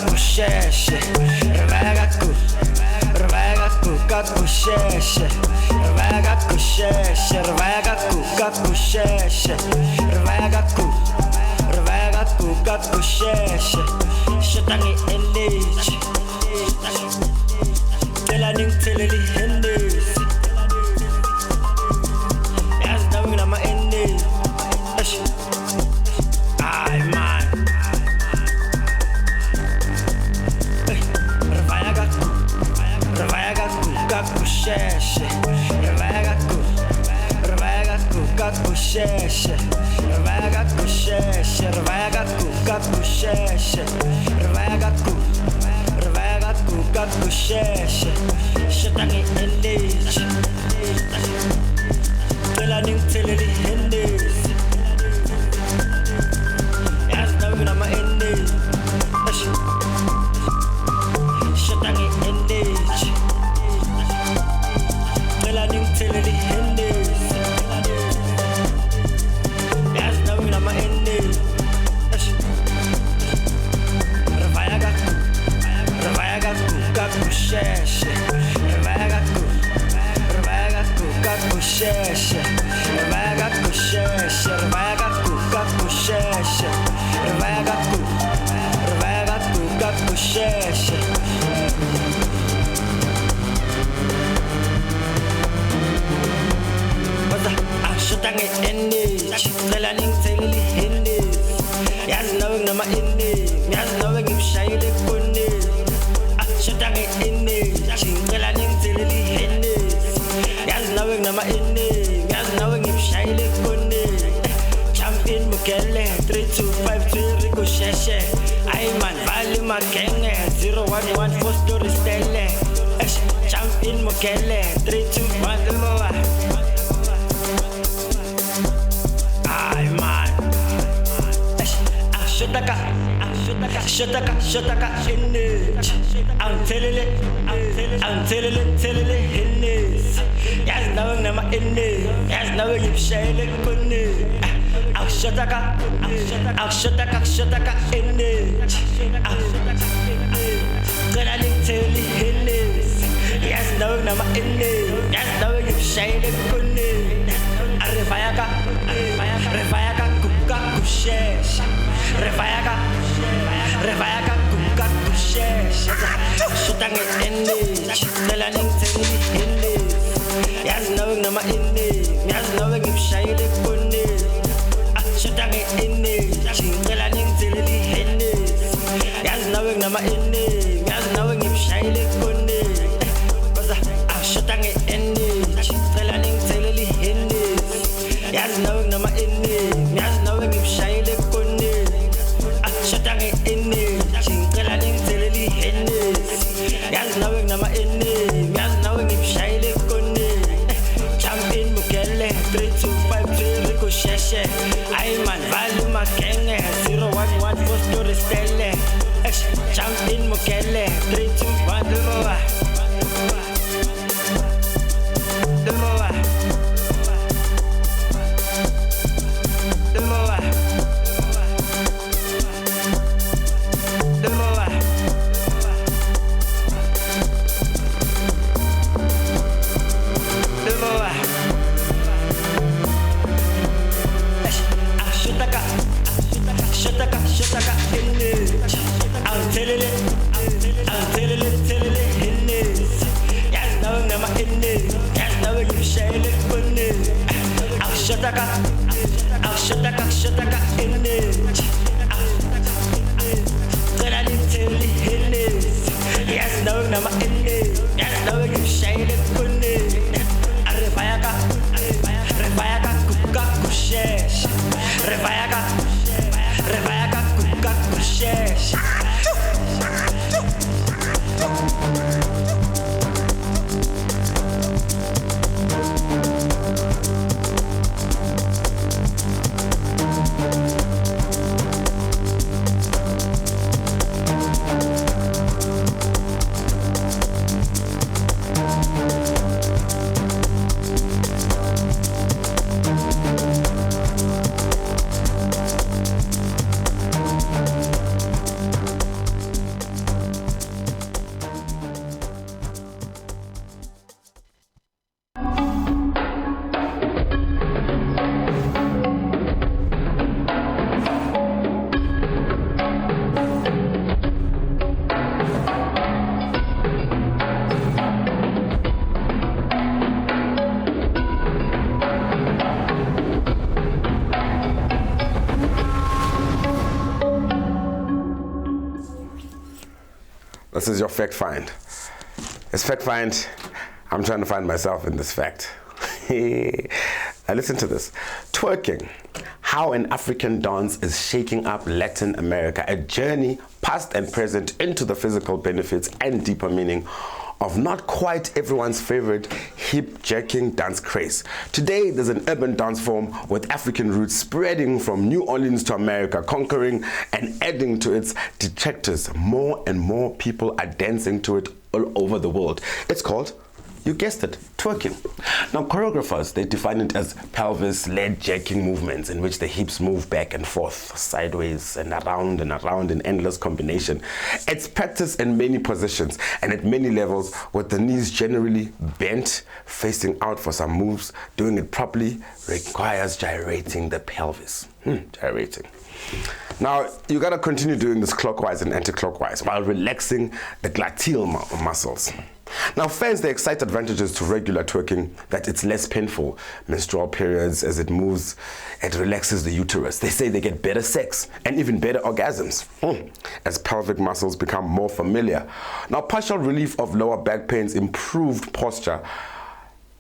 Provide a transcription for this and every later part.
kusheshe riveka kusheshe riveka kusheshe riveka kusheshe riveka kusheshe shatangi energy tela ningitheleli henesi yazi nawe nginama energy ay man riveka kusheshe riveka kusheshe riveka kusheshe riveka kusheshe riveka kusheshe shatangi energy tela ningitheleli henesi yazi nawe nginama energy shatangi energy tela ningitheleli henesi yazi nawe nginama energy riveka kusheshe riveka kusheshe riveka kusheshe riveka kusheshe riveka kusheshe shatangi energy tela ningitheleli henesi yazi nawe nginama energy yazi nawe ngimshayile kone shatangi energy tela ningitheleli henesi yazi nawe nginama energy yazi nawe ngimshayile kone jump in mugele 3253 rikosheshe ay man vali magenge 0114 story style jump in mugele 321 Shotaka energy I'm telling hennes yazi nawe nginama energy yazi nawe ngimshayile kone Shotaka energy tela ningitheleli hennes yazi nawe nginama energy yazi nawe ngimshayile kone riveka kusheshe riveka kusheshe shatangi energy tela ningitheleli henesi yazi nawe nginama energy yazi nawe ngimshayile kone shatangi energy tela ningitheleli henesi yazi nawe nginama energy yazi nawe ngimshayile kone shatangi energy tela ningitheleli henesi yazi nawe nginama energy yazi nawe ngimshayile kone shatangi energy tela ningitheleli henesi yazi nawe nginama energy yazi nawe ngimshayile kone jump in mugele 3253 rikosheshe ay man vali magenge 0114 story style jump in mugele 321 Shotaka energy I'm telling hennes yazi nawe nginama energy yazi nawe ngimshayile kone Shotaka energy tela ningitheleli henesi yazi nawe nginama energy yazi nawe ngimshayile kone riveka kusheshe riveka kusheshe This is your fact find. It's fact find. I'm trying to find myself in this fact. Now listen to this. Twerking. How an African dance is shaking up Latin America. A journey past and present into the physical benefits and deeper meaning of not quite everyone's favorite hip-jerking dance craze. Today, there's an urban dance form with African roots spreading from New Orleans to America, conquering and adding to its detractors. More and more people are dancing to it all over the world. It's called, you guessed it, twerking. Now, choreographers, they define it as pelvis-led jerking movements in which the hips move back and forth, sideways and around in endless combination. It's practiced in many positions and at many levels, with the knees generally bent, facing out for some moves. Doing it properly requires gyrating the pelvis. Gyrating. Now, you gotta continue doing this clockwise and anti-clockwise while relaxing the gluteal muscles. Now, fans, the excited advantages to regular twerking that it's less painful menstrual periods as it moves, it relaxes the uterus. They say they get better sex and even better orgasms as pelvic muscles become more familiar. Now, partial relief of lower back pains, improved posture,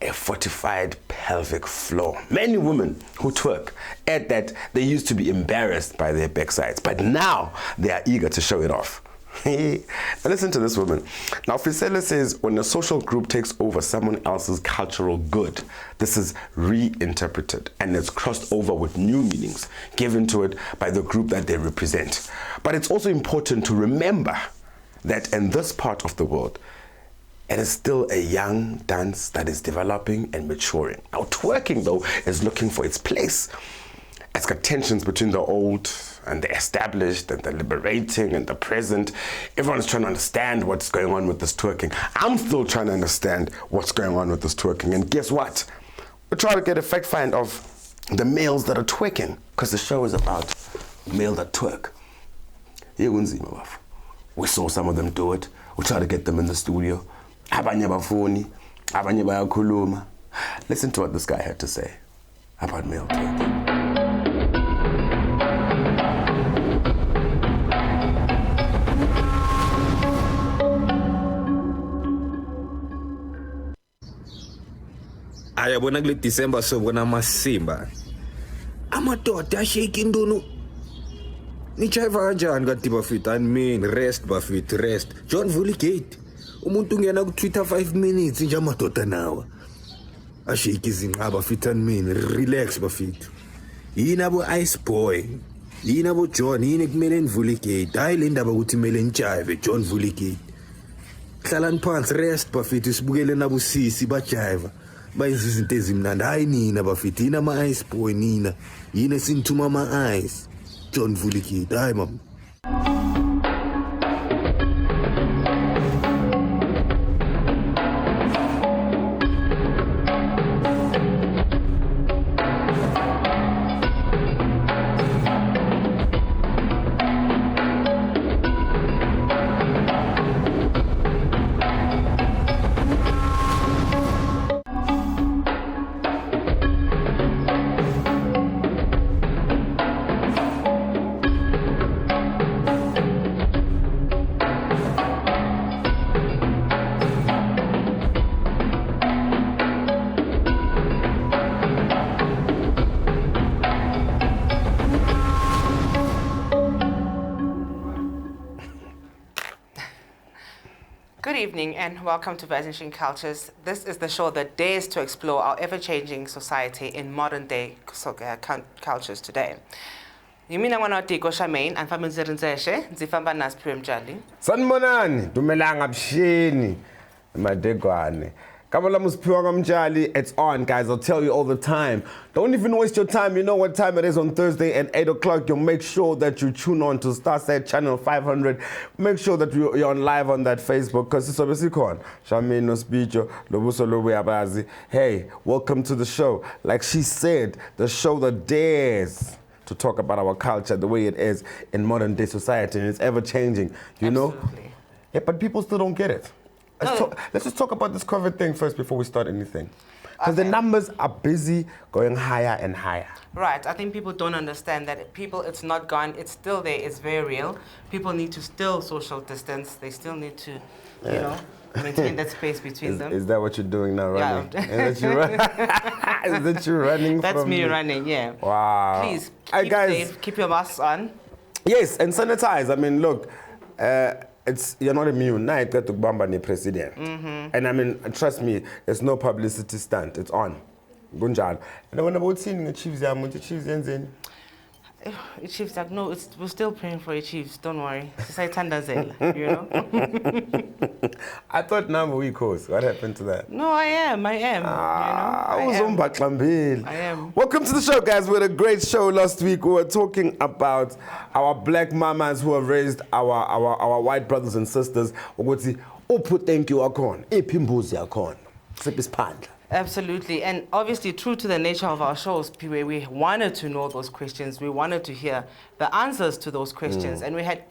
a fortified pelvic floor. Many women who twerk add that they used to be embarrassed by their backsides, but now they are eager to show it off. Now listen to this woman. Now, Siphiwe says when a social group takes over someone else's cultural good, this is reinterpreted and it's crossed over with new meanings given to it by the group that they represent. But it's also important to remember that in this part of the world, it is still a young dance that is developing and maturing. Now, twerking, though, is looking for its place. It's got tensions between the old and the established and the liberating and the present. Everyone's trying to understand what's going on with this twerking. I'm still trying to understand what's going on with this twerking. And guess what? We're trying to get a fact find of the males that are twerking, because the show is about male that twerk. We saw some of them do it. We try to get them in the studio. Listen to what this guy had to say about male twerking. Ayabona kule December sobona amasimba amadoda ashake indunu nichaiva kanjani kanti bafit mean rest bafit rest John Vulligate umuntu ungena ku Twitter 5 minutes nje amadoda nawa ashake izinqaba fit mean relax bafit yini abo Ice Boy yini abo John yini kumele Vulligate hayi le ndaba ukuthi kumele ntshive John Vulligate hlalani phansi rest bafit sibukele nabo sisi bajive bayenza izinto ezimnandi hayi nina bafit yini ama Ice Boy nina yini esinthuma ama ice John Vulligate hayi mama. Good evening and welcome to Vanishing Cultures. This is the show that dares to explore our ever-changing society in modern-day cultures today. Yimina mwana Diko Charmaine and family Nzeshe, Nzifamba nas Mtshali. Sanibonani, dumelanga bshini, madegwane. Kabala Siphiwe Mtshali, it's on, guys. I'll tell you all the time. Don't even waste your time. You know what time it is on Thursday at 8 o'clock. You'll make sure that you tune on to Starsat channel 500. Make sure that you're on live on that Facebook, because it's obviously on. Charmaine no speech, Lobuso Lobuyabazi. Hey, welcome to the show. Like she said, the show that dares to talk about our culture the way it is in modern day society, and it's ever changing, you know? Yeah, but people still don't get it. Let's just talk about this COVID thing first before we start anything. Because the numbers are busy going higher and higher. Right. I think people don't understand that it's not gone. It's still there. It's very real. People need to still social distance. They still need to, you know, maintain that space between them. Is that what you're doing now, running? Yeah. Is that you running That's from me running, yeah. Wow. Please, Hey, keep guys. safe. Keep your masks on. Yes, and sanitize. I mean, look, you're not immune. Now it's got to bamba the president. And I mean, trust me, it's no publicity stunt. It's on. Gunjan. And when about seeing the Chiefs, Chiefs like, no, we're still praying for your Chiefs. Don't worry. You know? I thought number week host. What happened to that? No, I am. I I am. Welcome to the show, guys. We had a great show last week. We were talking about our black mamas who have raised our white brothers and sisters. Thank you, Akon. Akon. Absolutely. And obviously, true to the nature of our shows, Siphiwe, we wanted to know those questions. We wanted to hear the answers to those questions. And we had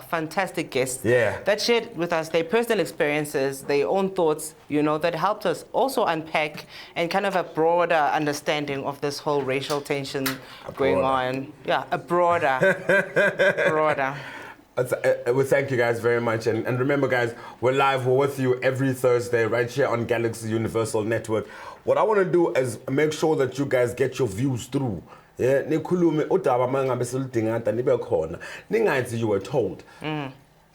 fantastic guests that shared with us their personal experiences, their own thoughts, you know, that helped us also unpack and kind of a broader understanding of this whole racial tension going on. Yeah, a broader. We thank you guys very much, and remember, guys, we're live. We're with you every Thursday right here on Galaxy Universal Network. What I want to do is make sure that you guys get your views through. Yeah, you were told.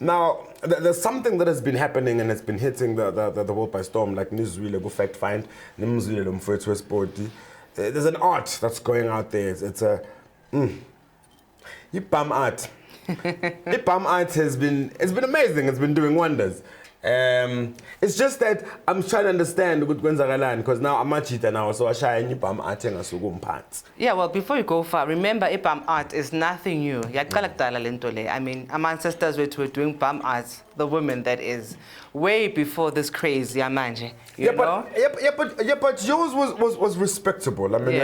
Now, there's something that has been happening and it's been hitting the world by storm, like Nizwile fact find, there's an art that's going out there. It's a Yipam art. Ipam art has been amazing. It's been doing wonders. It's just that I'm trying to understand because now I'm a cheater now, so I shy Ipam art and yeah, well, before you go far, remember Ipam art is nothing new. I mean, our ancestors were doing Pam art, the women that is, way before this craze, Yamanje. But yours was respectable. I mean,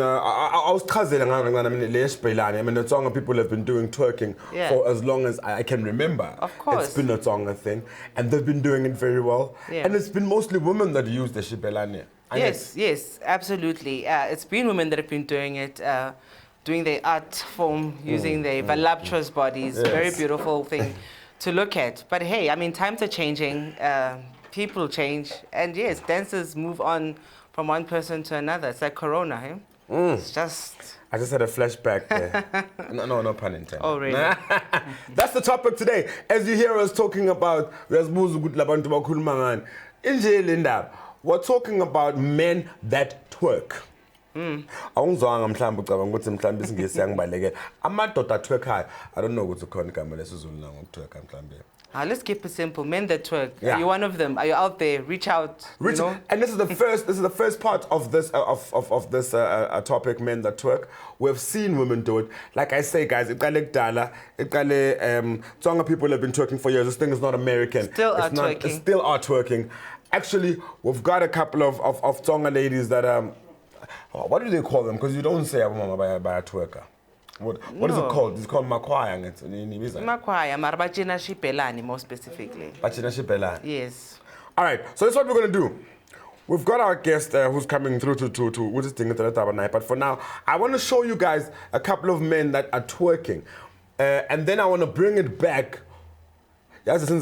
I was cousin. I mean, the song people have been doing twerking for as long as I can remember. Of course, it's been a song thing, and they've been doing it very well. Yeah. And it's been mostly women that use the shibelane. Yes, absolutely. It's been women that have been doing it. Doing their art form, using their voluptuous bodies, very beautiful thing to look at. But hey, I mean, times are changing, people change, and yes, dancers move on from one person to another. It's like Corona, hey? It's just... I just had a flashback there. No pun intended. Oh, really? That's the topic today. As you hear us talking about, we're talking about men that twerk. I don't know what's the let's keep it simple. Men that twerk. Are you one of them? Are you out there? Reach out. You know? And this is the first part of this topic, men that twerk. We've seen women do it. Like I say, guys, Tonga people have been twerking for years. This thing is not American. Still are twerking. Actually, we've got a couple of Tonga ladies that what do they call them? Because you don't say a woman by a twerker. What is it called? It's called makwaya. Makwaya, marabachina shipelani more specifically. Bachina shipelani. Yes. All right, so that's what we're going to do. We've got our guest who's coming through to which is but for now, I want to show you guys a couple of men that are twerking. And then I want to bring it back. And then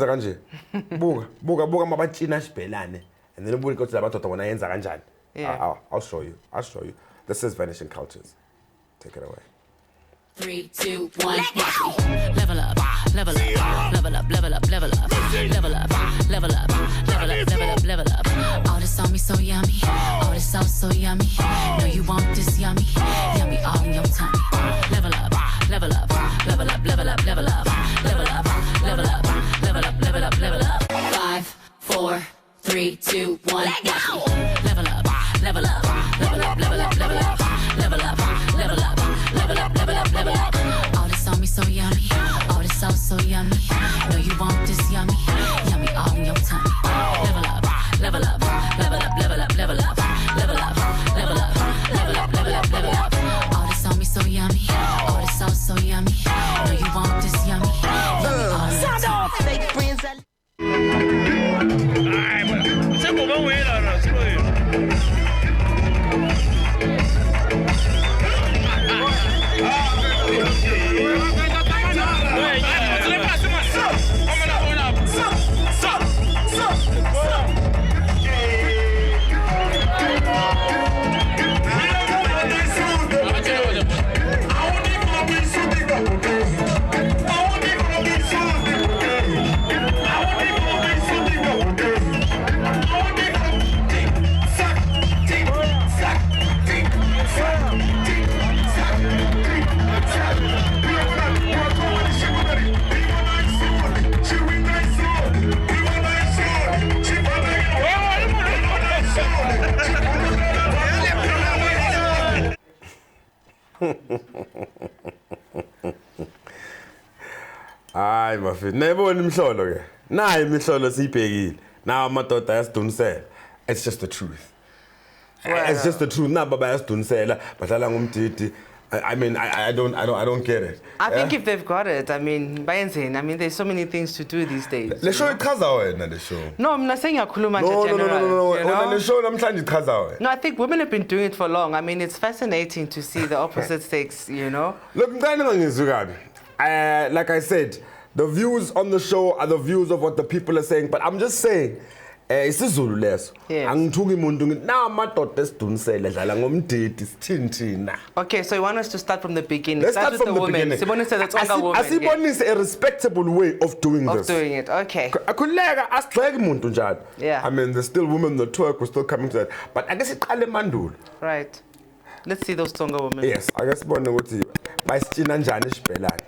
we'll go to the I'll show you. This is Vanishing Cultures. Take it away. 3, 2, 1, level up, level up, level up, level up, level up, level up, level up, level up, level up, level up. All this on me so yummy, all this sauce so yummy. No, you want this yummy, yummy all in your tummy. Level up, level up, level up, level up, level up, level up, level up, level up, level up, level up. 5, 4, 3, 2, 1, level up, level up, level up, level up, level up, level up, level up. Level up, level up, level up. All this on me so yummy, all this sauce so yummy. No, you want this yummy, yummy all in your tummy. Level up, level up, level up, level up, level up, level up, level up, level up, level up, level up. All this on me so yummy, all this sauce so yummy. No, you want this yummy, yummy all in your tummy. Fake friends. Hayi mafethu, nayibona imhlolo ke. Nayi imhlolo siyibhekile. Nawo amadoda ayasidunisela. It's just the truth. It's just the truth. Na baba ayasidunisela, badlala ngomdidi. I mean, I don't get it. I think if they've got it, I mean, bayenzeni. I mean, there's so many things to do these days. Le show ichaza wena le show. No, I'm not saying yakhuluma No, general. You know? Le show namhlanje ichaza wena. No, I think women have been doing it for long. I mean, it's fascinating to see the opposite sex, you know? Look, like I said, the views on the show are the views of what the people are saying, but I'm just saying, isiZulu leso. Angithuki umuntu ngithi na amadoda esidunisele dlala ngomdidi sithini thina. Okay, so you want us to start from the beginning. Let's start with from the beginning. Sibonise that's all women. Asibonise a respectable way of doing this. Of doing it, okay. Akhuleka asigxeke umuntu njalo. Yeah. I mean, there's still women that twerk, we're still coming to that. But I guess iqale mandulo. Right. Let's see those Tonga women. Yes, I guess sibone ukuthi bayisitshina njani isibhelane.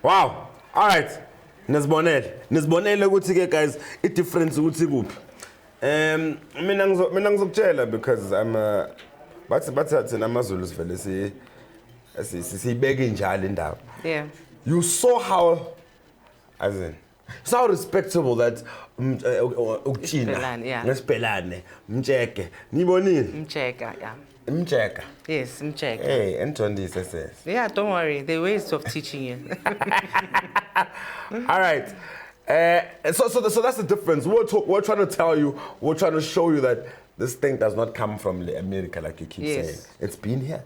Wow. All right. Nisbonele ukuthi ke guys, I difference ukuthi kuphi. Mina ngizokutshela because I'm bathi thina amaZulu sivele sibeke njalo indawo. Yeah. You saw how respectable that ukutshina nesibhelane Mtsheke nibonile Mtsheka, yeah. Mtsheka. Yes, Mtsheka. Hey, Antondi says. Yeah, don't worry. There are ways of teaching you. All right. So that's the difference. We're trying to tell you, we're trying to show you that this thing does not come from America like you keep saying. It's been here.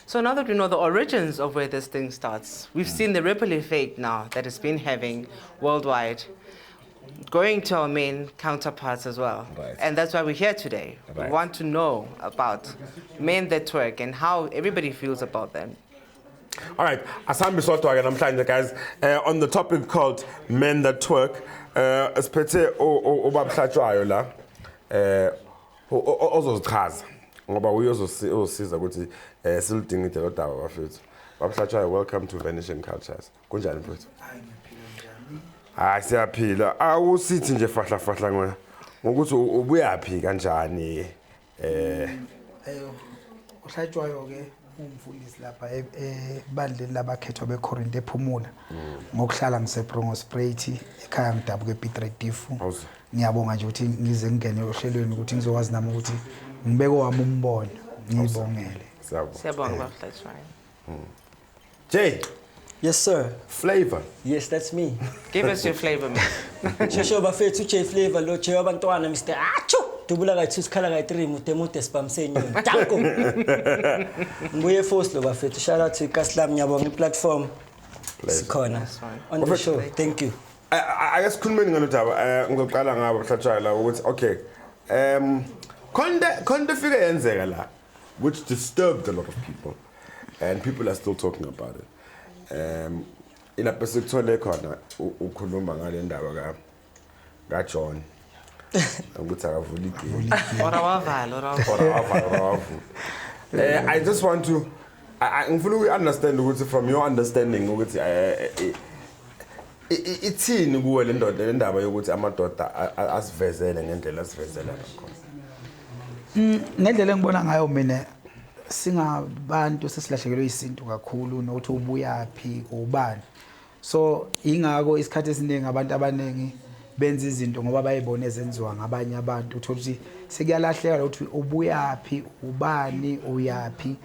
So now that we know the origins of where this thing starts, we've seen the ripple effect now that it's been having worldwide. going to our main counterparts as well. Right. And that's why we're here today. Right. We want to know about men that twerk and how everybody feels about them. All right, asambi sodwa ke namhlanje guys on the topic called men that twerk siphethe obabhlatshwayo la ozozichaza ngoba uyozosiza ukuthi silidinga idodaba bafethu babhlatshwayo. Welcome to Vanishing Cultures. Kunjani mfethu? Hayi siyaphila. Awusithi nje fahla ngona ngokuthi ubuyaphi kanjani uhlatshwayo ke umfundisi lapha ebandleni labakhethwa beKhorinto ephumula ngokuhlala ngiseBrongospruit ekhaya ngidabuke ePitredifu. Ngiyabonga nje ukuthi ngize ngene ohlelweni ukuthi ngizokwazi nami ukuthi ngibeke wami umbono ngibongele. Siyabonga babhlatshwayo. Jay. Yes, sir. Flavor. Yes, that's me. Give us your flavor, man. Shosho bafethu J Flavor lo J wabantwana Mr. Acho. Dubula ka2 sikhala ka3 mutemude spamsenyo. Tanko. Nguye force lo bafethu. Shout out to Kaslam ngiyabonga iplatform. Sikhona. On the show. Thank you. I guess khulumeni ngalodaba ngizoqala ngabo hlatshwayo la ukuthi okay konde fika yenzeka la which disturbed a lot of people and people are still talking about it. Ilapha sikuthole khona ukhuluma ngale ndaba ka John ukuthi akavula igate. I just want to ngifuna understand ukuthi from your understanding ukuthi ithini kuwe le ndaba yokuthi amadoda asivezele ngendlela asivezela ngakhona. Ngendlela engibona ngayo mina singabantu sesilahlekelwe isintu kakhulu nokuthi ubuyaphi ubani. So ingako isikhathi esiningi abantu abaningi benza izinto ngoba bayibona ezenziwa ngabanye abantu uthola ukuthi sekuyalahleka ukuthi ubuyaphi ubani uyaphi.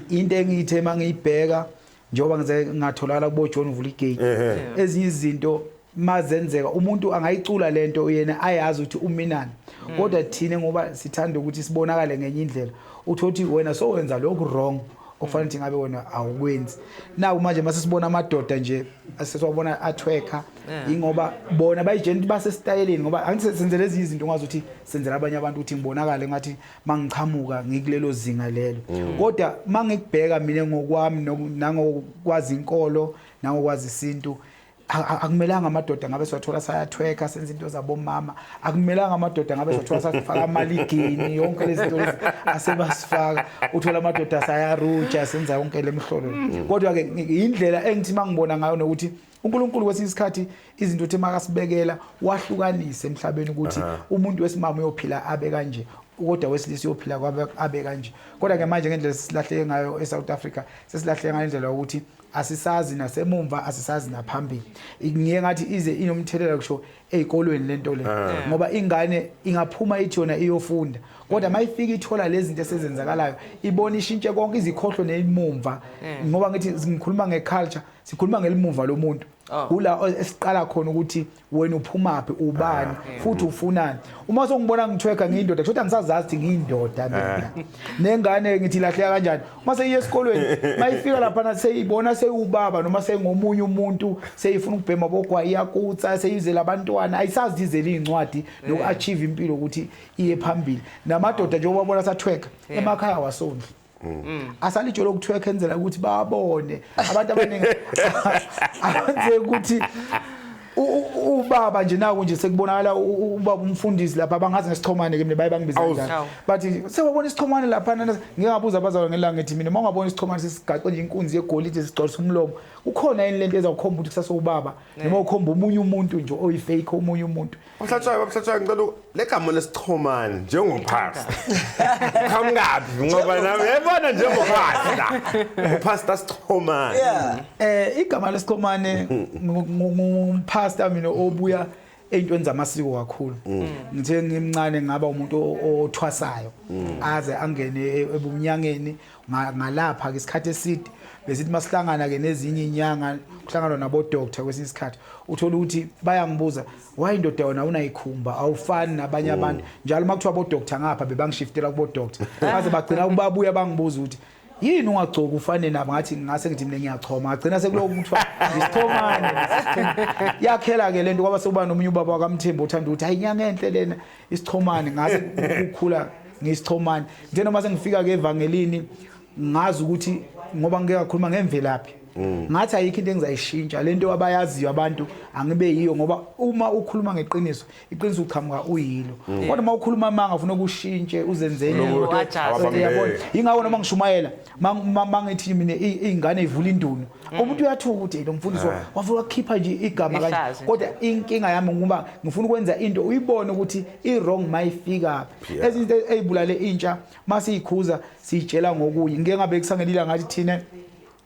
Into engithe mangiyibheka njengoba ngize ngatholakala kubo John uvula igate ezinye izinto mazenzeka umuntu angayicula lento yena ayazi ukuthi uminani kodwa thina ngoba sithanda ukuthi sibonakale ngenye indlela uthothi wena so wenza lokhu wrong okufanele ukuthi ngabe wena awukwenzi. Nawu manje mase sibona amadoda nje asesibona athweka ingoba bona bayijeni base styleni ngoba angithi senze lezi izinto ngazi ukuthi senzela abanye abantu ukuthi ngibonakale ngathi mangiqhamuka ngikulelo zinga lelo. Kodwa mangikubheka mina ngokwami nangokwazi inkolo nangokwazi isintu akumelanga amadoda ngabe siwathola sayathweka senza into zabomama. Akumelanga amadoda ngabe siwathola safaka amaligini yonke lezi zinto asebasifaka uthola amadoda sayaruja senza yonke lemhlolo. Kodwa ke indlela engithi mangibona ngayo nokuthi uNkulunkulu kwesikhathi izinto uthi makasibekela wahlukanise emhlabeni ukuthi umuntu wesimama uyophila abe kanje kodwa wesilisa uyophila kwabe abe kanje. Kodwa ke manje ngendlela silahleke ngayo eSouth Africa sesilahleke ngendlela ukuthi asisazi nasemumva asisazi naphambili. Ngiye ngathi ize inomthelela kusho ezikolweni lento le ngoba ingane ingaphuma ithi yona iyofunda kodwa mayifika ithola lezi zinto esezenzakalayo ibona ishintshe konke izikhohlo nemumva ngoba ngithi ngikhuluma ngeculture sikhuluma ngelimumva lomuntu. Ula esiqala khona ukuthi wena uphumaphi ubani futhi ufunani. Uma songibona ngithweka ngiyindoda kodwa ngisazazi ukuthi ngiyindoda mina. Nengane ngithi lahleka kanjani uma seyiye esikolweni mayifika lapha na seyibona seyubaba noma sengomunye umuntu seyifuna ukubhema bogwa iyakutsa seyizela abantwana ayisazi izela incwadi nokuachieve impilo ukuthi iye phambili. Namadoda nje obabona sathweka emakhaya wasondla. Asalijo lokuthweka enzela ukuthi babone abantu abaningi abenze ukuthi ubaba nje naku nje sekubonakala ubaba umfundisi lapha bangazi ngesithomane ke mina baye bangibiza kanjani bathi sewabona isithomane lapha ngingabuza abazalwane ngelanga ngithi mina mangabona isithomane sesigaxe nje inkunzi yegolide sigcwalisa umlomo ukhona yini lento ezakukhomba ukuthi kusasa ubaba noma ukhomba umunye umuntu nje oyifake omunye umuntu. Mhlatshwayo ngicela legama lesithomane njengopastor kamngapi ngoba nami yabona njengopastor la upastor sithomane. Igama lesithomane ngumpastor mina obuya eyintweni zamasiko kakhulu. Ngithe ngimncane ngaba umuntu othwasayo aze angene ebumnyangeni ngalapha ke isikhathi eside besithi masihlangana ke nezinye inyanga kuhlangana nabo doctor kwesinye isikhathi uthola ukuthi bayangibuza why indoda yona unayikhumba awufani nabanye abantu njalo makuthiwa abo doctor ngapha bebangishiftela kubo doctor baze bagcina ubabuya bangibuza ukuthi yini ungagcoka ufane nabo ngathi ngase ngithi mina ngiyachoma agcina sekuloku kuthiwa isithomane yakhela ke lento kwaba sekuba nomunye ubaba kaMthembu uthanda ukuthi hayi inyanga enhle lena isithomane ngase ukukhula ngisithomane nje noma sengifika ke evangelini ngazi ukuthi ngoba ngeke ngakhuluma ngemvelaphi ngathi ayikho into engizayishintsha lento abayaziyo abantu angibe yiyo ngoba uma ukhuluma ngeqiniso iqiniso uqhamuka uyilo kodwa uma ukhuluma amanga ufuna ukushintshe uzenzele yabona ingakho noma ngishumayela mangithi mina izingane ivula induno umuntu uyathuka ukuthi lo mfundisi wafuna ukukhipha nje igama kanje kodwa inkinga yami ngoba ngifuna ukwenza into uyibone ukuthi i-wrong mayifika ezinto ezibulale intsha masiyikhuza siyitshela ngokuyi ngeke ngabe kusangelila ngathi thina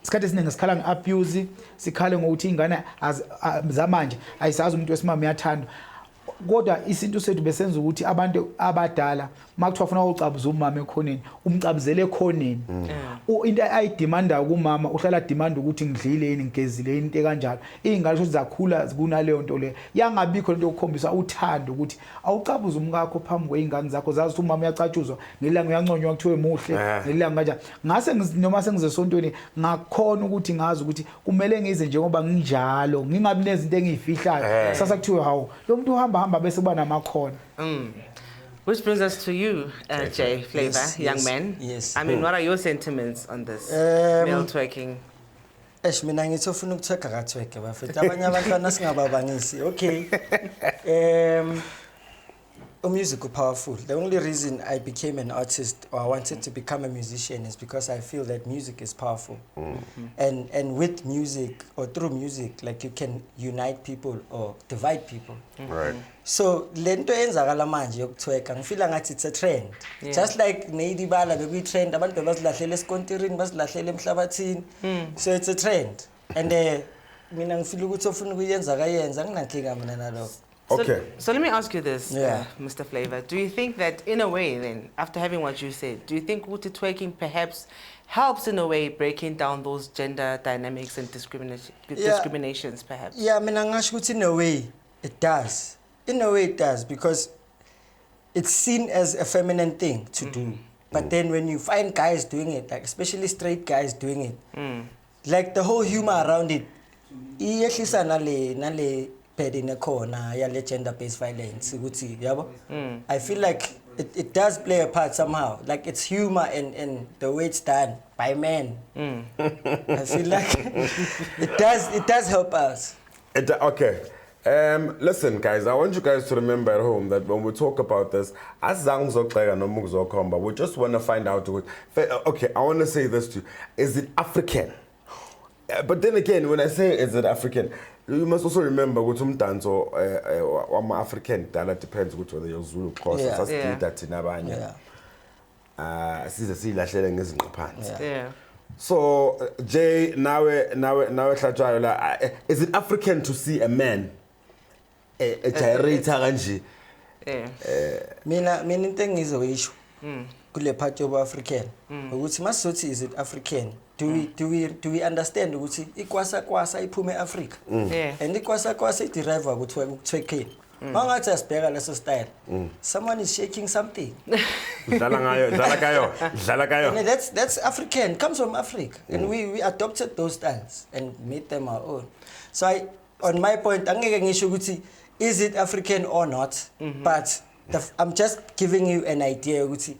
isikhathi esiningi sikhala nge-abuse sikhale ngokuthi ingane zamanje ayisazi umuntu wesimama uyathanda kodwa isintu sethu besenza ukuthi abantu abadala makuthiwa ufuna ucabuza umama ekhoneni umcabuzele ekhoneni into ayidimanda kumama uhlala demand ukuthi ngidlile yini ngigezile yini into kanjalo izingane shothi zakhula kunaleyo nto leyo yangabikho lento yokukhombisa uthando ukuthi awucabuza umkakho phambi kweingane zakho zazi ukuthi umama uyacatshuzwa ngelanga uyanconywa kuthiwe muhle ngelanga kanjalo ngase noma sengizesontweni ngakhona ukuthi ngazi ukuthi kumele ngize njengoba nginjalo ngingabi nezinto engiyifihlayo sasa kuthiwe hawo lo muntu uhamba bese kuba namakhono Which brings us to you, Jay Flavor, yes, young yes, man. yes. I mean, what are your sentiments on this male twerking? Mina ngithi ufuna ukutwerka katwerke bafethu abanye abantwana singababangisi okay music is powerful. The only reason I became an artist or I wanted to become a musician is because I feel that music is powerful. And with music or through music, like you can unite people or divide people. Right. So lento enzakala manje yokutwerka ngifila ngathi it's a trend. Just like Neidibala beku trend abantu basilahlela eskontirini basilahlela emhlabathini. So it's a trend. And mina ngifila ukuthi ofuna ukuyenza kayenza nginankinga mina nalokho. Okay. So let me ask you this, Mr. Flavor. Do you think that in a way then, after having what you said, do you think twerking perhaps helps in a way breaking down those gender dynamics and discriminations perhaps? Yeah, I mean, in a way it does. In a way it does because it's seen as a feminine thing to do. But then when you find guys doing it, like especially straight guys doing it, like the whole humor around it, in a corner, gender-based violence. I feel like it does play a part somehow. Like it's humor and the way it's done by men. I feel like it does help us. Okay. Listen, guys, I want you guys to remember at home that when we talk about this, we just want to find out. Okay, I want to say this to you. Is it African? But then again, when I say is it African, you must also remember what umdanso African that depends whether you're Zulu, Xhosa, So Jay, now is it African to see a man a gyrator kanje? Mina thing is a issue. Kule part of African. Ukuthi masizothi is it African? Do we understand ukuthi ikwasa iphume Africa? And ikwasa derive ukutwerking. Mangathi asibheka leso style. Someone is shaking something. Dlala kayo. That's African, comes from Africa. And we adopted those styles and made them our own. So on my point, angeke ngisho ukuthi is it African or not? But I'm just giving you an idea ukuthi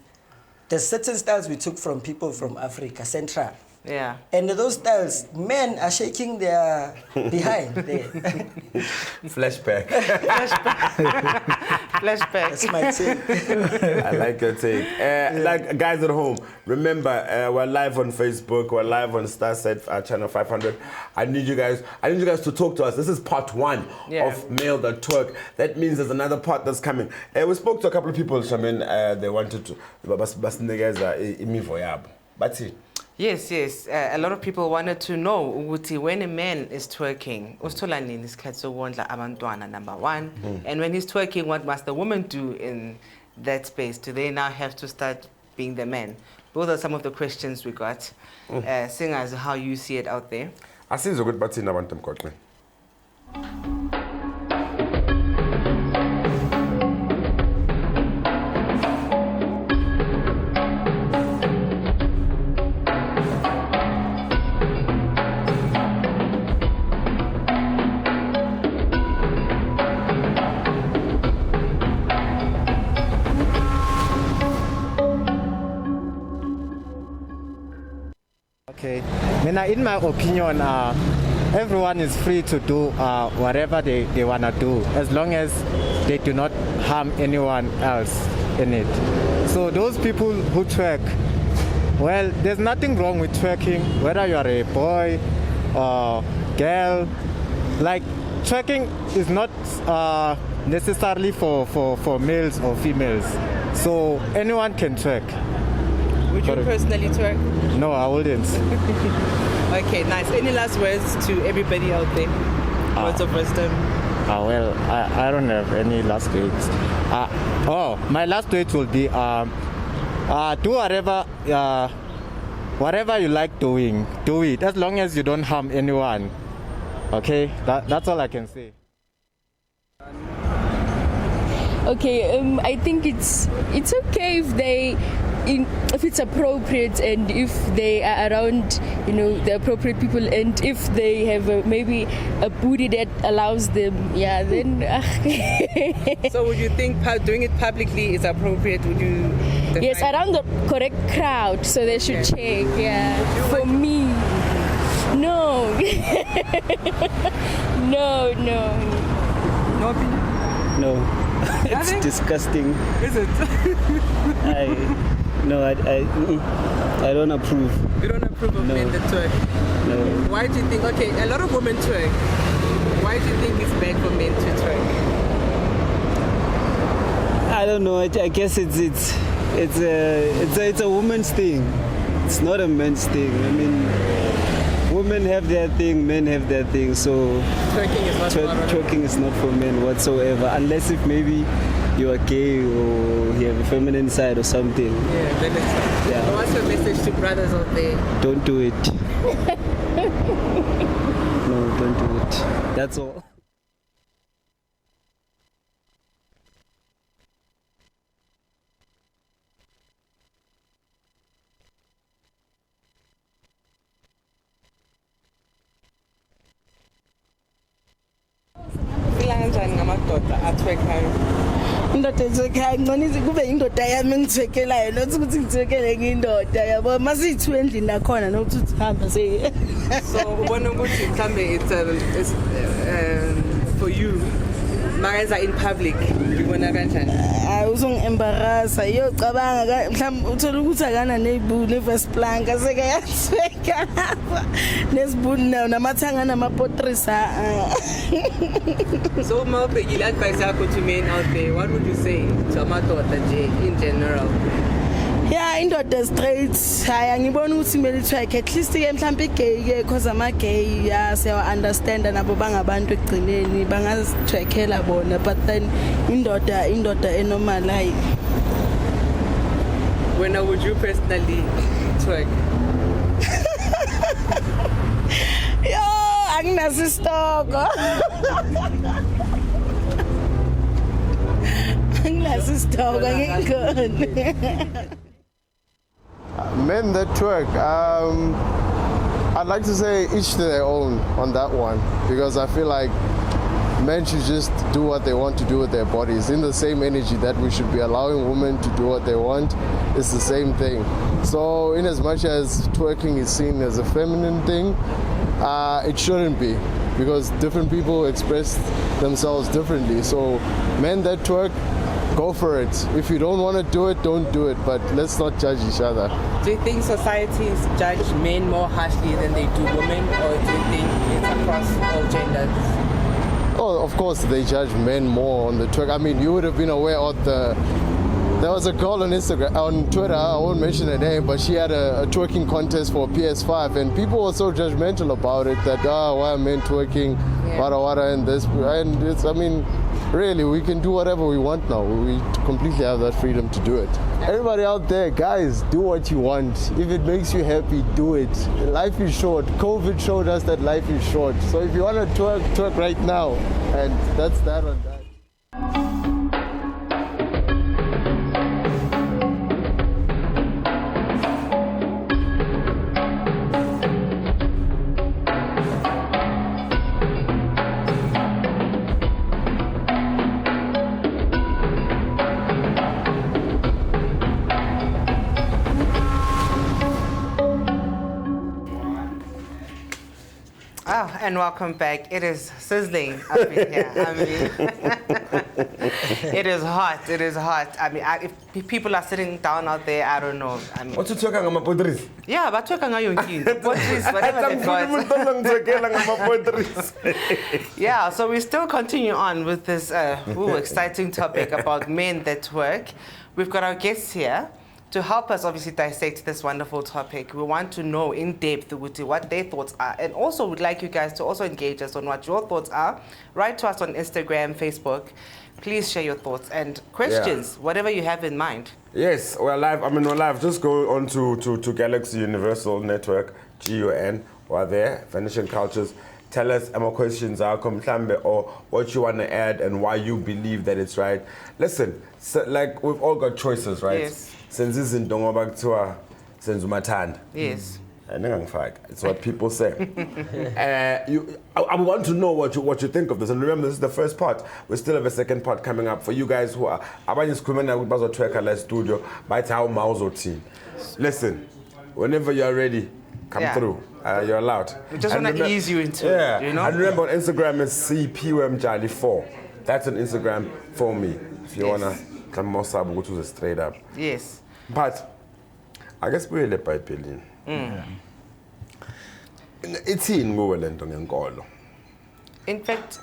there's certain styles we took from people from Africa, Central. Yeah. And those styles, men are shaking their behind there. Flashback. Flashback. That's my take. I like your take. Like guys at home, remember we're live on Facebook, we're live on Starsat channel 500. I need you guys to talk to us. This is part 1 of Male That Twerk. That means there's another part that's coming. We spoke to a couple of people, Charmaine, they wanted to But Yes. A lot of people wanted to know when a man is twerking, number 1, and when he's twerking, what must the woman do in that space? Do they now have to start being the man? Those are some of the questions we got. Singers, how you see it out there. I see it's a good button. I want them got me. In my opinion, everyone is free to do whatever they want to do, as long as they do not harm anyone else in it. So those people who twerk, well, there's nothing wrong with twerking, whether you are a boy or girl. Like, twerking is not necessarily for males or females. So anyone can twerk. Would you personally twerk? No, I wouldn't. Okay, nice. Any last words to everybody out there? Words of wisdom? Well, I don't have any last words. My last words will be do whatever you like doing, do it, as long as you don't harm anyone. Okay, that's all I can say. Okay, I think it's okay if it's appropriate and if they are around, the appropriate people, and if they have maybe a booty that allows them, then. So would you think doing it publicly is appropriate? Would you? Yes, around the correct crowd, so they should check. Yeah, for me, no, no. No opinion? No. It's disgusting. Is it? I don't approve. You don't approve of men that twerk? No. Why do you think, okay, a lot of women twerk. Why do you think it's bad for men to twerk? I don't know. I guess it's a woman's thing. It's not a man's thing. I mean, women have their thing, men have their thing. So twerking is not for men whatsoever, unless if maybe you are gay or you have a feminine side or something. Yeah, then it's yeah. What's your message to brothers out there? Don't do it. No, don't do it. That's all. indoda ethwekayo ngcono kube indoda yami engithwekelayo nokuthi ukuthi ngithwekele ngiyindoda yabo masiyithu endlini nakhona nokuthi uthihamba so ubona ukuthi mhlambe it's for you mayenza in public ngibona kanjani hayi uzongi-embarrassa iyocabanga mhlawumbe uthola ukuthi akana ne-first plank asekayathweka nesibuni nayo namathanga namapotrisa. So mawubhekile advice yakho to men out there, what would you say to amadoda nje in general? Yeah, indoda straight hayi angibona ukuthi kumele itwerk, at least ke mhlawumbe igay ke because ama-gay siyawa understand nabo bangabantu ekugcineni bangazitwerkela bona, but then indoda enormal hayi. When would you personally twerk? Yo, anginaso isitoko. Anginaso isitoko ngikho. Men that twerk, I'd like to say each to their own on that one, because I feel like men should just do what they want to do with their bodies. In the same energy that we should be allowing women to do what they want, it's the same thing. So in as much as twerking is seen as a feminine thing, it shouldn't be, because different people express themselves differently. So men that twerk, go for it. If you don't want to do it, don't do it, but let's not judge each other. Do you think societies judge men more harshly than they do women, or do you think it's across all genders? Oh, of course they judge men more on the twerk. I mean, you would have been aware of there was a girl on Instagram, on Twitter, I won't mention her name, but she had a twerking contest for PS5, and people were so judgmental about it that, why are men twerking, wada, and this, and it's, I mean, really, we can do whatever we want now. We completely have that freedom to do it. Everybody out there, guys, do what you want. If it makes you happy, do it. Life is short. COVID showed us that life is short. So if you want to twerk right now, and that's that on that. Oh, and welcome back. It is sizzling up in here. I mean, it is hot. It is hot. I mean, if people are sitting down out there, I don't know. I mean, What's you talking about, Podris? yeah, but talking about your kids. Whatever they got. Yeah, so we still continue on with this exciting topic about men that work. We've got our guests here to help us obviously dissect this wonderful topic. We want to know in depth what their thoughts are, and also would like you guys to also engage us on what your thoughts are. Write to us on Instagram, Facebook. Please share your thoughts and questions, whatever you have in mind. Yes, we're live. I mean, we're live. Just go on to Galaxy Universal Network, GUN. We're there, Vanishing Cultures. Tell us our questions are or what you want to add and why you believe that it's right. Listen, so, like we've all got choices, right? Yes. Since this isn't back to our since Matan. Yes. It's what people say. I want to know what you think of this. And remember, this is the first part. We still have a second part coming up for you guys who are studio by team. Listen, whenever you're ready, come through. You're allowed. We just want to ease you into it, you know? And remember, on Instagram, it's Siphiwe Mtshali 4. That's on Instagram for me. If you want to come more sub, go to the straight up. Yes. But I guess we're the Bible. It's in In fact,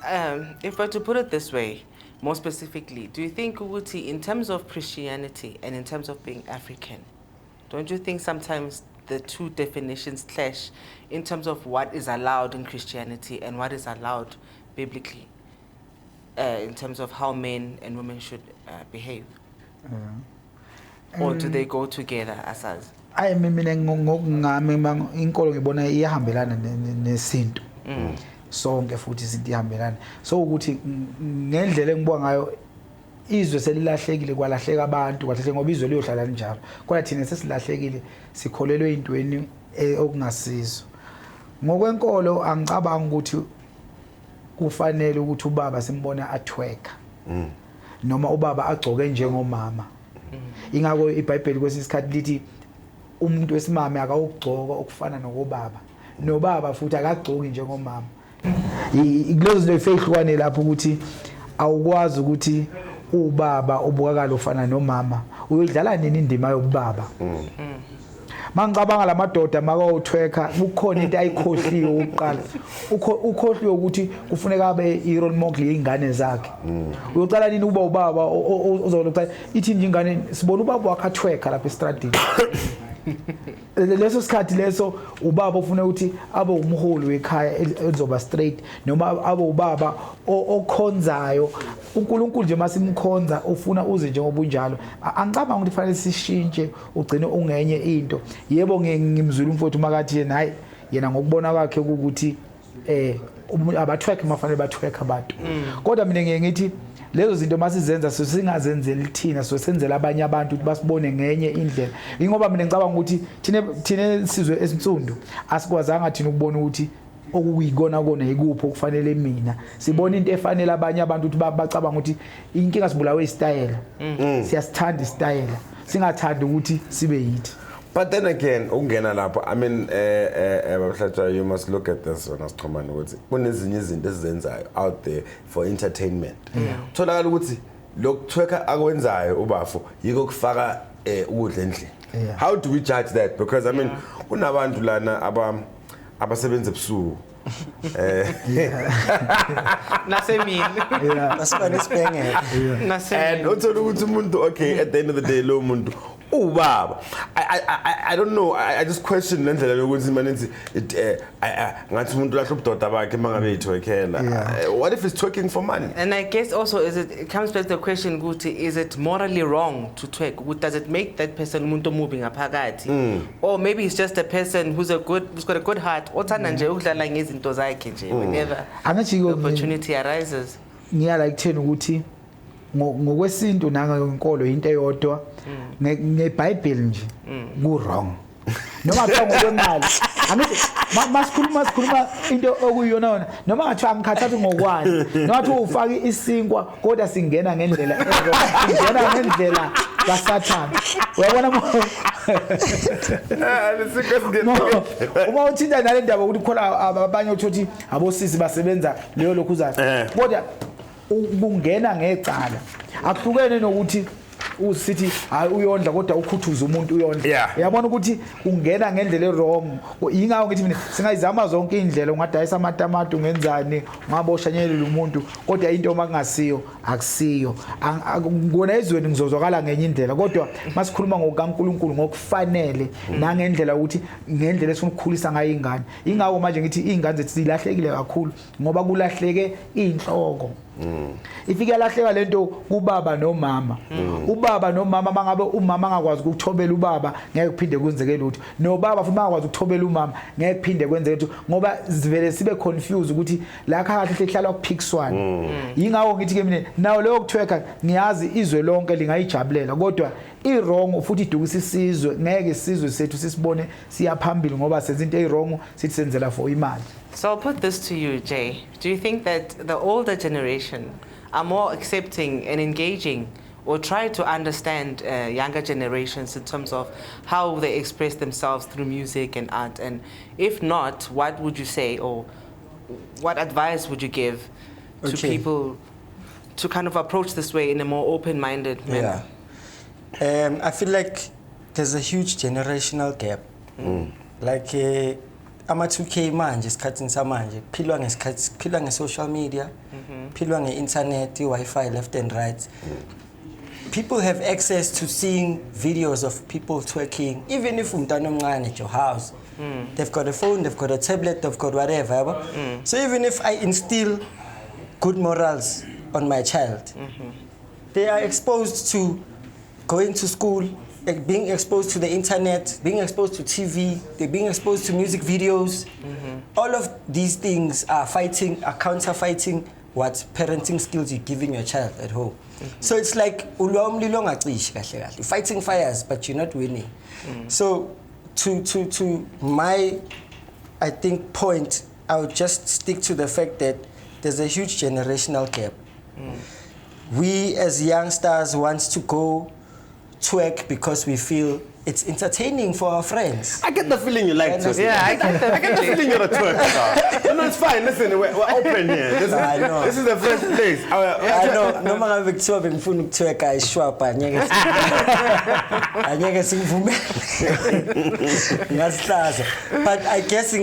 if we're to put it this way, more specifically, do you think, Uguti, in terms of Christianity and in terms of being African, don't you think sometimes the two definitions clash in terms of what is allowed in Christianity and what is allowed biblically in terms of how men and women should behave? Or do they go together as us? I mina inkolo ngibona iyahambelana nesintu. Sonke futhi izinto ihambelana. So ukuthi ngendlela engibona ngayo izwe selilahlekile kwalahleka abantu kwahle ngoba izwe liyohlala njalo. Kodwa thina sesilahlekile sikholelwe intweni okungasizo. Ngokwenkolo angicabanga ukuthi kufanele ukuthi ubaba simbona atweka. Noma ubaba agcoke njengomama. Ingakho iBhayibheli kwesisikhathi lithi umuntu wesimame akawugcoka okufana nokubaba. Nobaba futhi akagcoki njengomama. Kulezo zinto ezihlukane lapho ukuthi awukwazi ukuthi ubaba obukakala ufana nomama uyidlala nini indima yobaba. Mangicabanga lamadoda makawuthweka kukhona into ayikhohliwe uqala ukhohliwe ukuthi kufuneka abe i-role model yeingane zakhe. Uyocala nini uba ubaba uzolokucala ithi nje ingane sibona ubaba wakhe athweka lapha estradini. Leso sikhathi leso ubaba ufuna ukuthi abe umholi wekhaya ezoba straight noma abe ubaba okhonzayo uNkulunkulu nje masimkhonza ufuna uze njengoba unjalo. Angicabanga ukuthi fanele sishintshe ugcine ungenye into. Yebo ngimzula umfowethu makathi yena hayi yena ngokubona kwakhe ukuthi abathweka mafanele bathweka abantu. Kodwa mina ngeke ngithi lezo zinto masizenza singazenzeli thina senzela abanye abantu ukuthi basibone ngenye indlela. Ingoba mina ngicabanga ukuthi thina sizwe esinsundu asikwazanga thina ukubona ukuthi okuyikona kona yikuphi okufanele mina. Sibona into efanele abanye abantu ukuthi bacabanga ukuthi inkinga sibulawe istyle. Siyasithanda istyle. Singathanda ukuthi sibe yithi. But then again, ungena lapho, I mean, you must look at this when I was coming with it. When is izinto out there for entertainment. Tholakala ukuthi lokutweka akwenzayo ubafu yiko kufaka ukudla endlini. How do we judge that? Because I mean, kunabantu lana abasebenza ebusuku. Nasemini. Nasibane sibhenge. And uthola ukuthi umuntu okay at the end of the day lo muntu ubaba. I don't know. I just question lendlela yokuthi manje ngathi umuntu lahlo ubudoda bakhe mangabe ethwekela. What if he's twerking for money? And I guess also it comes back to the question ukuthi is it morally wrong to twerk? Does it make that person umuntu moving ngaphakathi? Or maybe it's just a person who's got a good heart othanda nje ukudlala ngezinto zakhe nje whenever the opportunity arises. Ngiyala kuthena ukuthi ngokwesintu nangenkolo into eyodwa ngeBhayibheli nje ku wrong noma kuthiwa ngokwemali angithi masikhuluma into okuyiyona noma ngathiwa angikhathathi ngokwani noma ngathiwa ufaka isinkwa kodwa singena ngendlela kaSathane uyabona Uma uthinta nale ndaba ukuthi khona abanye uthothi abosisi basebenza leyo lokhuzana kodwa kungena ngecala akuhlukene nokuthi usithi hayi uyondla kodwa ukhuthuza umuntu uyondla uyabona ukuthi ungena ngendlela wrong ingawo ngithi mina singayizama zonke indlela ungadayisa amatamati ungenzani ungaboshanyelele umuntu kodwa into makungasiyo akusiyo ngona ezweni ngizozwakala ngenye indlela kodwa masikhuluma ngokaNkuluNkulu ngokufanele nangendlela ukuthi ngendlela esifuna ukukhulisa ngayo ingane ingawo manje ngithi izingane zethu zilahlekile kakhulu ngoba kulahleke inhloko ifike lahleka lento kubaba nomama ubaba nomama mangabe umama angakwazi ukuthobela ubaba ngeke kuphinde kwenzeke lutho nobaba futhi angakwazi ukuthobela umama ngeke kuphinde kwenzeke lutho ngoba sivele sibe confused ukuthi la kahle hlala ukuphikiswana ingawo ngithi ke mina nawo leyo kuthweka ngiyazi izwe lonke lingayijabulela kodwa i-wrong futhi idukisa isizwe ngeke isizwe sethu sisibone siyaphambili ngoba senza into e-wrong sithi senzela for imali. So I'll put this to you, Jay. Do you think that the older generation are more accepting and engaging or try to understand younger generations in terms of how they express themselves through music and art? And if not, what would you say or what advice would you give to people to kind of approach this way in a more open-minded manner? I feel like there's a huge generational gap. Like ama-2K manje esikhathini samanje philwa ngesikhathi philwa nge-social media philwa nge-internet i-Wi-Fi left and right. People have access to seeing videos of people twerking even if umntwana omncane at your house. They've got a phone, they've got a tablet, they've got whatever. So even if I instill good morals on my child, they are exposed to going to school, being exposed to the internet, being exposed to TV, they're being exposed to music videos. All of these things are counter-fighting what parenting skills you're giving your child at home. So it's like you're fighting fires, but you're not winning. So to my, I think, point, I would just stick to the fact that there's a huge generational gap. We as youngsters want to go twerk because we feel it's entertaining for our friends. I get the feeling you like twerking. Yeah, I get the feeling you're a twerker. No, it's fine. Listen, we're open here. This is the first place. I know. No matter what you're doing, I'm twerk. I show up. I But I guess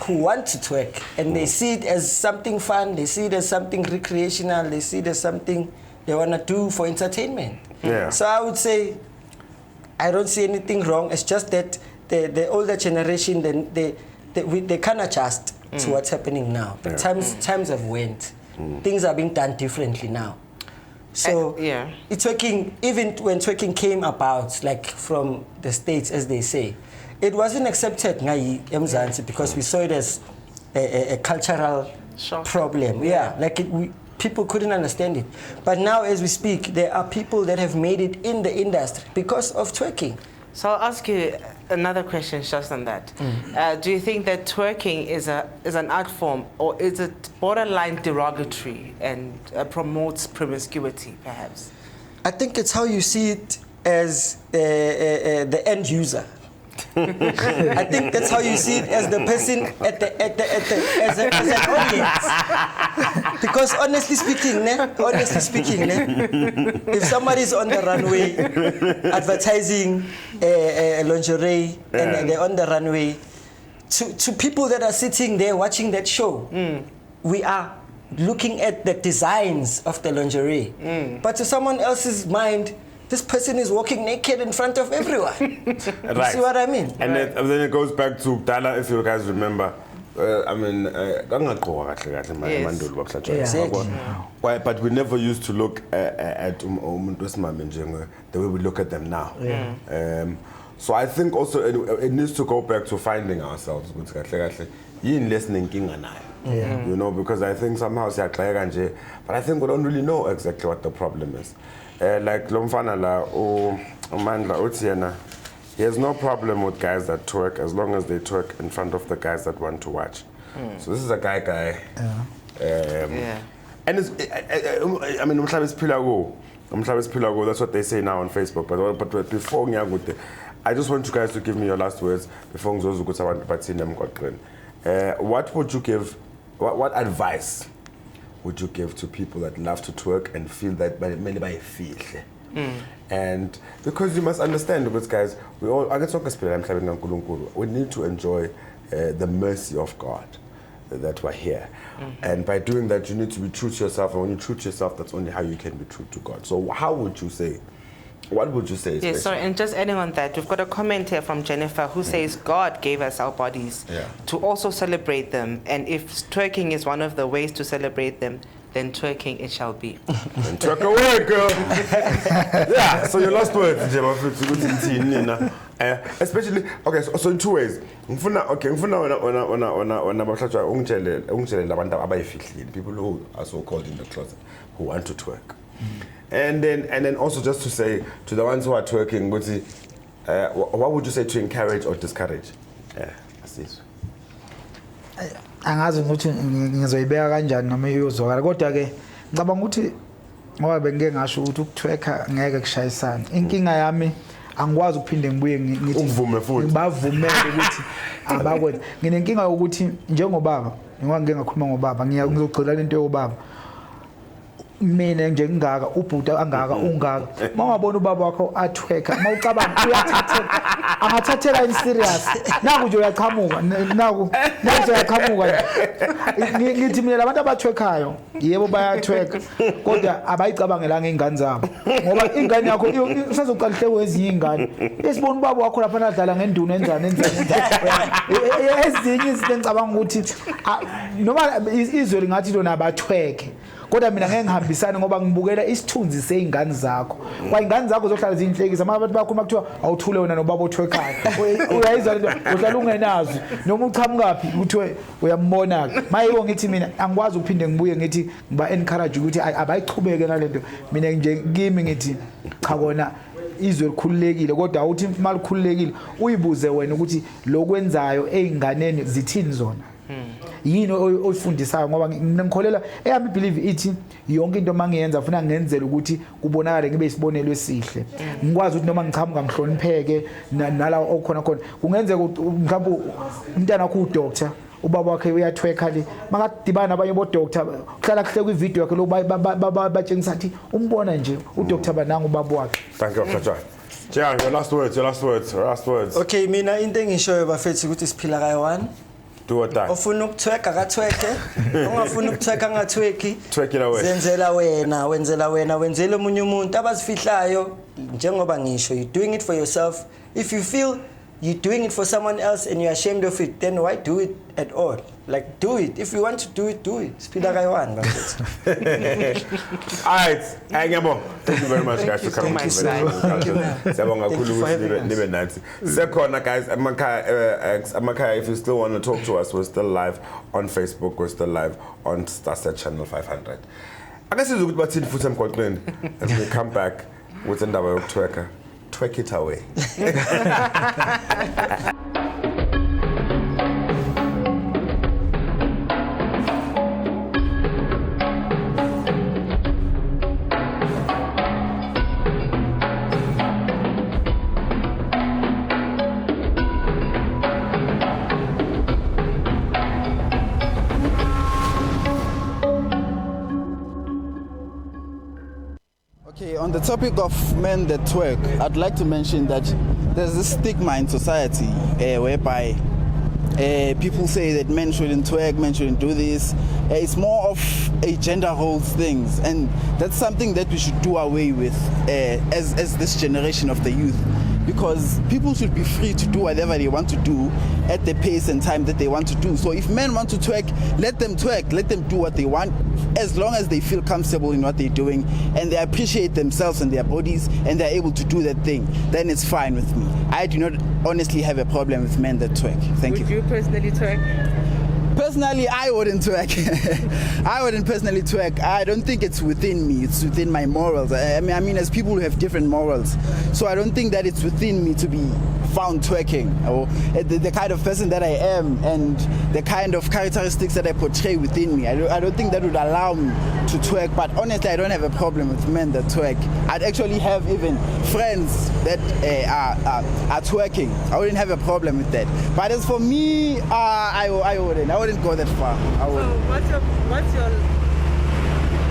who want to twerk and they see it as something fun. They see it as something recreational. They see it as something they want to do for entertainment. So I would say I don't see anything wrong. It's just that the older generation, they can't adjust to what's happening now. But times have went. Things are being done differently now. So it's working. Even when twerking came about, like from the States, as they say, it wasn't accepted because we saw it as a cultural problem. People couldn't understand it. But now as we speak, there are people that have made it in the industry because of twerking. So I'll ask you another question just on that. Do you think that twerking is an art form, or is it borderline derogatory and promotes promiscuity, perhaps? I think it's how you see it as the end user. I think that's how you see it as the person as an audience. Because honestly speaking, if somebody's on the runway advertising lingerie and they're on the runway, to people that are sitting there watching that show, we are looking at the designs of the lingerie. But to someone else's mind, this person is walking naked in front of everyone. You see what I mean? And then it goes back to Dala, if you guys remember. But we never used to look at the way we look at them now. So I think also it needs to go back to finding ourselves. You know, because I think somehow, but I think we don't really know exactly what the problem is. Like Lomfana or Mandla Otiena, he has no problem with guys that twerk as long as they twerk in front of the guys that want to watch. So this is a guy. And it's, I mean, Mtshali is Pilago. That's what they say now on Facebook. But before I just want you guys to give me your last words before what would you give? What advice would you give to people that love to twerk and feel that by feel? And because you must understand, because guys, we need to enjoy the mercy of God that we're here. And by doing that, you need to be true to yourself. And when you're true to yourself, that's only how you can be true to God. So what would you say? Yes, sorry, and just adding on that, we've got a comment here from Jennifer who says God gave us our bodies to also celebrate them. And if twerking is one of the ways to celebrate them, then twerking it shall be. And twerk away, girl. Yeah, so your last words, especially, okay, so in two ways. People who are so called in the closet, who want to twerk. And then also just to say to the ones who are twerking, what would you say to encourage or discourage? Angazi ukuthi ngizoyibeka kanjani noma iyozwakala kodwa ke ngicabanga ukuthi ngoba bengeke ngasho ukuthi ukutwerka ngeke kushayisana. Inkinga yami angikwazi ukuphinde ngibuye ngithi uvume futhi bavumele ukuthi abakwenza. Nginenkinga ukuthi njengobaba ngoba ngeke ngakhuluma ngobaba ngizogcila lento yobaba. Mina nje ngingaka ubhuta angaka ungaka mawabona ubaba wakho athweka mawucabanga uyathathela angathathela in serious naku nje uyaqhamuka naku uyaqhamuka ngithi mina labantu abathwekayo yebo bayathweka kodwa abayicabangelanga ingane zabo ngoba ingane yakho usazoqala hleko ezinye ingane esibona ubaba wakho lapha adlala ngenduna enzane ezinye izinto engicabanga ukuthi noma izwe lingathi lona abathweke kodwa mina ngeke ngihambisane ngoba ngibukela isithunzi seingane zakho kwa ingane zakho zohlala zinhlekisa abantu bakhuluma kuthiwa awuthule wena nobaba othwekayo uyayizwa lento uhlala ungenazo noma uchamukapi kuthiwe uyambona mayiwo ngithi mina angikwazi ukuphinde ngibuye ngithi ngiba encourage ukuthi abayichubeke nalento mina nje kimi ngithi cha kona izwe likhululekile kodwa awuthi malikhululekile uyibuze wena ukuthi lokwenzayo einganeni zithini zona yini oyifundisayo ngoba ngikholela eyami believe ithi yonke into mangiyenza ufuna ngenzela ukuthi kubonakale ngibe isibonelo esihle ngikwazi ukuthi noma ngichamuka ngihlonipheke nala okhona khona kungenzeka mhlawumbe umntana wakho udoctor ubaba wakhe uyathweka le makadibana nabanye bo doctor uhlala kuhle kwi video yakhe lo batshengisa athi umbona nje udoctor bananga ubaba wakhe. Thank you Mtshali. Jia, your last words. Okay, mina into engishoyo bafethu ukuthi siphila kayi-1. Do or die. Ofuna ukuthweka akathweke, ongafuna ukuthweka angathweki. Thwekela wena. Wenzela wena, wenzela omunye umuntu abazifihlayo njengoba ngisho you doing it for yourself. If you feel you're doing it for someone else and you're ashamed of it, then why do it at all? Like, do it. If you want to do it, do it. Siphila kayi-1 bafethu. All right, thank you very much guys for coming. Thank you. Siyabonga kakhulu ukuthi nibe nathi. Sekhona guys, amakhaya, if you still want to talk to us, we're still live on Facebook, we're still live on Starsat channel 500. Akasizwe ukuthi bathini futhi emgwaqweni as we come back with indaba yokutwerka. Twerk it away. Okay, on the topic of men that twerk, I'd like to mention that there's this stigma in society whereby people say that men shouldn't twerk, men shouldn't do this. It's more of a gender roles things, and that's something that we should do away with as this generation of the youth. Because people should be free to do whatever they want to do at the pace and time that they want to do. So if men want to twerk, let them do what they want, as long as they feel comfortable in what they're doing and they appreciate themselves and their bodies and they're able to do that thing, then it's fine with me. I do not honestly have a problem with men that twerk. Thank you. Would you personally twerk? Personally, I wouldn't twerk. I wouldn't personally twerk. I don't think it's within me. It's within my morals. I mean, as people who have different morals. So I don't think that it's within me to be found twerking, or the kind of person that I am, and the kind of characteristics that I portray within me. I don't think that would allow me to twerk, but honestly, I don't have a problem with men that twerk. I'd actually have even friends that are twerking. I wouldn't have a problem with that. But as for me, I wouldn't go that far. So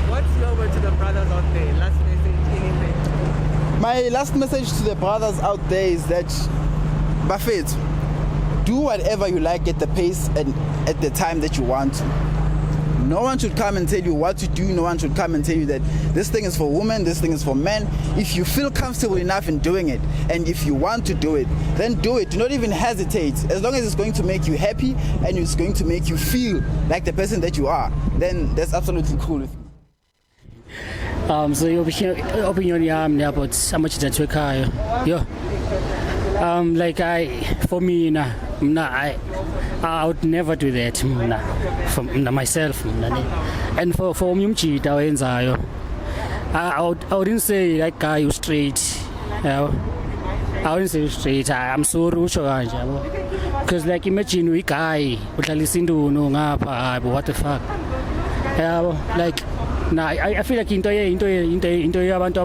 what's your word to the brothers out there? Last message, anything? My last message to the brothers out there is that, Buffett, do whatever you like at the pace and at the time that you want to. No one should come and tell you what to do. No one should come and tell you that this thing is for women, this thing is for men. If you feel comfortable enough in doing it, and if you want to do it, then do it. Do not even hesitate. As long as it's going to make you happy and it's going to make you feel like the person that you are, then that's absolutely cool with me. So your opinion about how much that we can, like for me, I would never do that for myself. And for Mtshali, I wouldn't say like guy you straight. I wouldn't say straight. I'm so rude, because like imagine we guy, what the fuck? Like. Nah, I feel like into abantu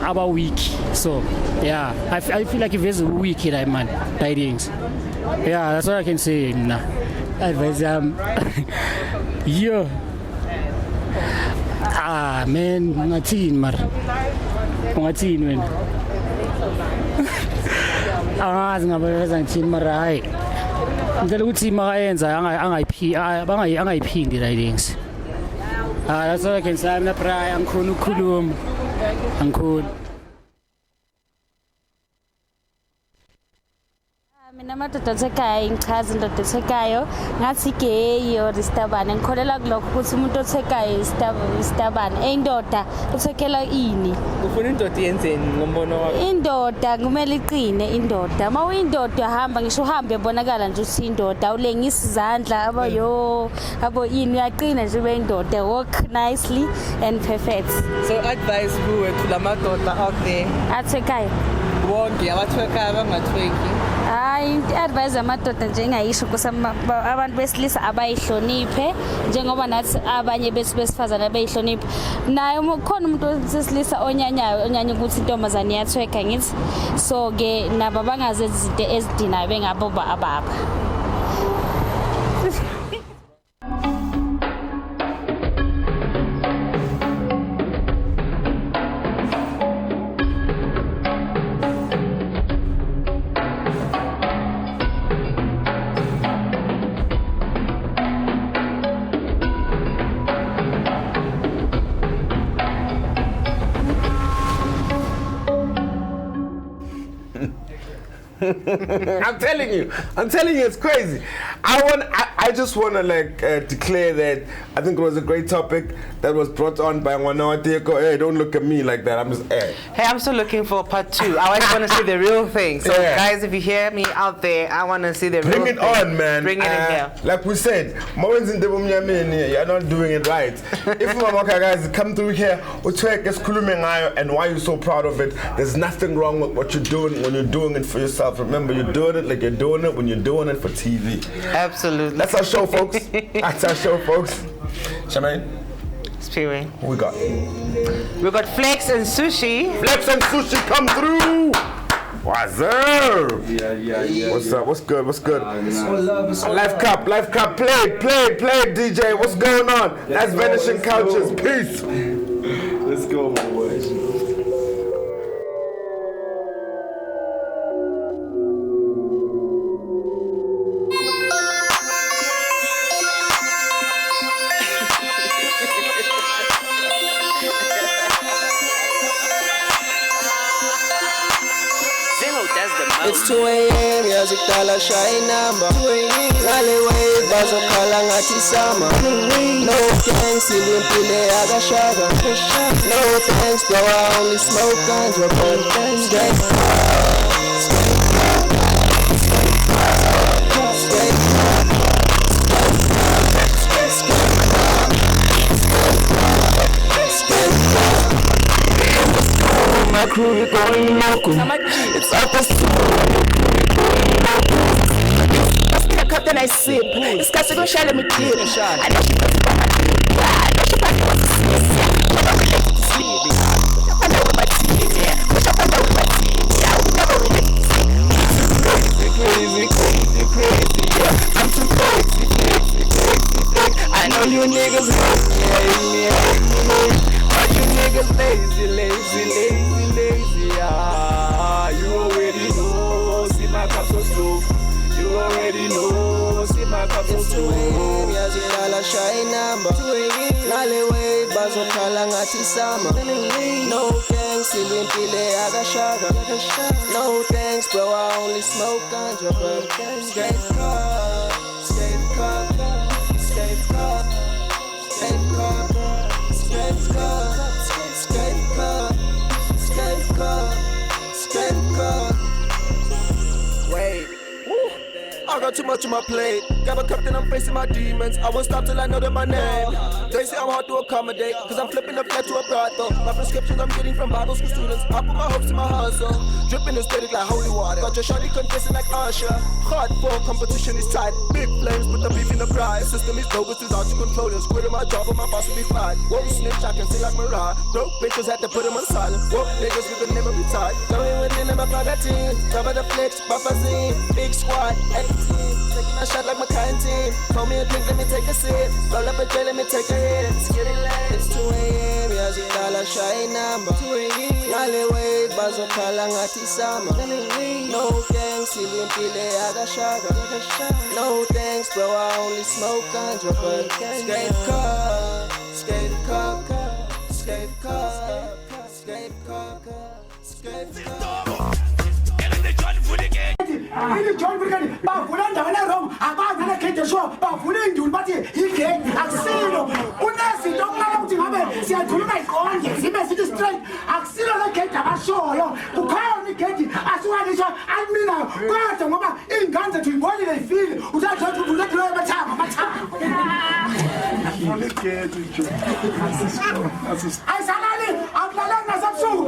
aba weak. So yeah, I feel like if there's a weak like man, tidings. Yeah, that's what I can say. Nah, advice yo. Man, ngathini man. Angazi ngabe ngithini mara hayi. Ngicela ukuthi makayenza angayiphindi tidings. That's all I can say. I'm not pray, angikhona ukukhuluma. Angikhona. Mina madoda athekayo ngichaza indoda ethekayo ngathi gay or istabane ngikholela kulokho ukuthi umuntu othekayo istabane eyindoda uthekela ini ufuna indoda yenzeni ngombono wakho indoda kumele iqine indoda mawuyindoda hamba ngisho uhambe bonakala nje uthi indoda ulengisa izandla abo ini uyaqina nje beyindoda walk nicely and perfect. So advice kuwe to lamadoda out there athekayo wonke abathekayo bangathweki. Advise amadoda njengayisho ukuthi abantu besilisa abayihloniphe njengoba nathi abanye besifazana abayihloniphe naye khona umuntu wesilisa onyanya ukuthi intombazane iyathweka ngithi so ke nabo bangazenza izinto ezidinayo bengabo ababa. I'm telling you, it's crazy. I just want to declare that I think it was a great topic that was brought on by Decoder. Hey, don't look at me like that. I'm just Hey, I'm still looking for part 2. I always want to see the real thing. So guys, if you hear me out there, I want to see the real thing. Bring it on, man. Bring it in here. Like we said, you're not doing it right. If Mamaka guys come through here, and why you're so proud of it, there's nothing wrong with what you're doing when you're doing it for yourself. Remember, you're doing it like you're doing it when you're doing it for TV. Absolutely. That's our show, folks. That's our show, folks. Charmaine? Siphiwe. Who we got? We got Flex and Sushi. Flex and Sushi, come through! What's up? Yeah. What's up? What's good? Live Cup, play, DJ. What's going on? That's Vanishing Couches. Peace. Let's go, my boys. It's 2 a.m. yazikudala shaya inamba ngale way bazokhala ngathi sama no thanks ilimpile yakashaka no thanks bro I only smoke guns but crew, we going local. It's up to I cut then I sip. This guy's gonna shine let me dip. I know she puts it on my dick. I know she probably wants to see us. I never relate to sleep. I know with my teeth. Push up, I know with my teeth. Yeah, we never relate to sleep. Crazy, yeah. I'm too crazy. I know you niggas hate me. But you niggas lazy. Ah, you already know. See my cup so slow. You already know, see my cup is 2 a.m. Yazikala shy number 2 a.m. Nalewe bazokhala ngathi summer. No thanks, silimpile agashaga. No thanks, bro, I only smoke ganja, bro. Skate car. Wait. I got too much on my plate. Grab a cup, then I'm facing my demons. I won't stop till I know that my name. They say I'm hard to accommodate, cause I'm flipping the flat to a brothel. My prescriptions I'm getting from Bible school students. I put my hopes in my hustle. Dripping aesthetic like holy water. Got your shawty confessing like Usher. Hardcore competition is tight. Big flames put the beef in the prize. System is dope, it's out to control. Quit my job, but my boss will be fired. Whoa, snitch, I can sing like Mariah. Broke bitches had to put them on silent. Whoa, niggas we could never be tied. Going within them, I plot that team. Cover the flex, Buffazine. Big squad, and taking a shot like my kind team. Pour me a drink, let me take a sip. Roll up a J, let me take a hit. It's getting late. It's 2 a.m. Yazikala shy number 2 a.m. Nalewe bazokhala ngathi summer. No thanks, silimpile agashaga. No thanks, bro, I only smoke ganja. But skate car. Ili John Brigade bavula ndawana wrong abazi na Kate Show bavula induli bathi igate akusilo unezinto okulala ukuthi ngabe siyakhuluma iqonde sibe sithi straight akusilo le gate abashoyo kukhona igate asukanisha admina kodwa ngoba ingane zethu ibonile ifile uthatha ukuthi ulethe amathanga ayisalali akulalanga nasabusuku